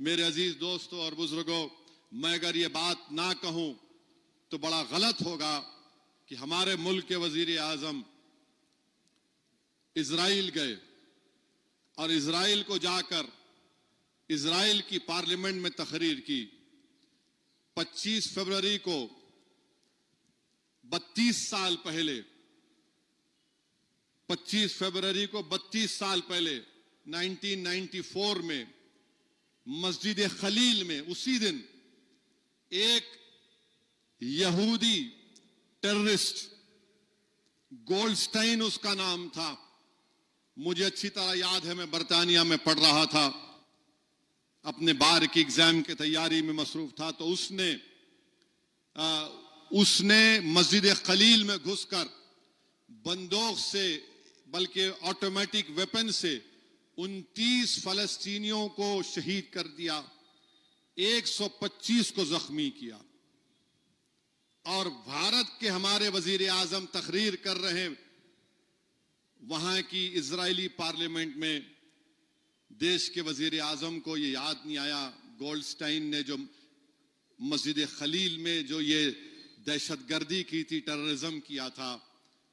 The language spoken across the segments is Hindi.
मेरे अजीज दोस्तों और बुजुर्गों, मैं अगर ये बात ना कहूं तो बड़ा गलत होगा कि हमारे मुल्क के वजीर आजम इजराइल गए और इजराइल को जाकर इजराइल की पार्लियामेंट में तकरीर की। 25 फरवरी को 32 साल पहले 25 फरवरी को 32 साल पहले 1994 में मस्जिद खलील में उसी दिन एक यहूदी टेररिस्ट, गोल्डस्टाइन उसका नाम था, मुझे अच्छी तरह याद है, मैं बर्तानिया में पढ़ रहा था, अपने बार की एग्जाम की तैयारी में मसरूफ था, तो उसने मस्जिद खलील में घुसकर बंदूक से, बल्कि ऑटोमेटिक वेपन से 29 फलस्तीनियों को शहीद कर दिया, 125 को जख्मी किया। और भारत के हमारे वजीर आजम तकरीर कर रहे, वहां की इजरायली पार्लियामेंट में देश के वजीर आजम को ये याद नहीं आया गोल्डस्टाइन ने जो मस्जिद खलील में जो ये दहशतगर्दी की थी, टेररिज्म किया था।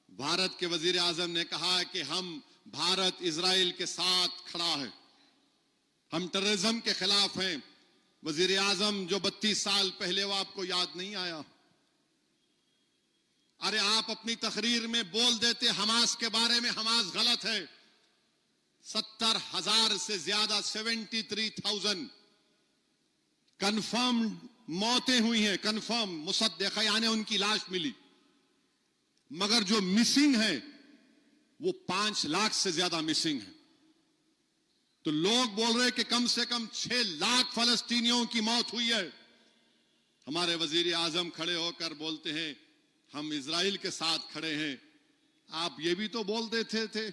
भारत के वजीर आजम ने कहा कि हम, भारत इजराइल के साथ खड़ा है, हम टेररिज्म के खिलाफ हैं। वजीर आजम जो 32 साल पहले, वो आपको याद नहीं आया? अरे आप अपनी तकरीर में बोल देते हमास के बारे में, हमास गलत है। 70,000 से ज्यादा 73,000 कंफर्म मौतें हुई हैं, कंफर्म मुसद्दक़ा, यानी उनकी लाश मिली, मगर जो मिसिंग है वो 5 लाख से ज्यादा मिसिंग है। तो लोग बोल रहे कि कम से कम 6 लाख फलस्तीनियों की मौत हुई है। हमारे वजीर आजम खड़े होकर बोलते हैं हम इजराइल के साथ खड़े हैं। आप ये भी तो बोल देते थे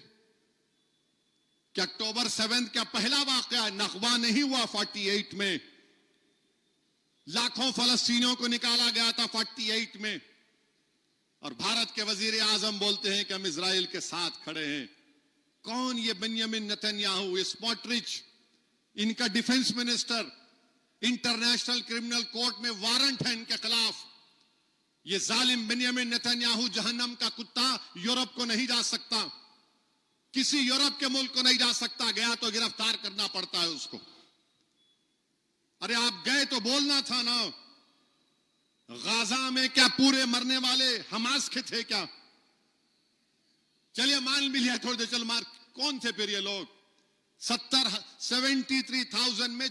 कि अक्टूबर 7 का पहला वाकया नखबा नहीं हुआ 48 में, लाखों फलस्तीनियों को निकाला गया था 48 में, और भारत के वजीर आजम बोलते हैं कि हम इजराइल के साथ खड़े हैं। कौन ये बेंजामिन नेतन्याहू, ये स्मोट्रिच, इनका defence minister, international criminal court में वारंट है इनके खिलाफ। ये जालिम बेंजामिन नेतन्याहू जहन्नम का कुत्ता यूरोप को नहीं जा सकता, किसी यूरोप के मुल्क को नहीं जा सकता, गया तो गिरफ्तार करना पड़ता है उसको। अरे आप गए तो बोलना था ना। गाजा में क्या पूरे मरने वाले हमास के थे क्या? चलिए मान भी लिया थोड़ी देर, चल मार, कौन थे फिर ये लोग? 73,000 में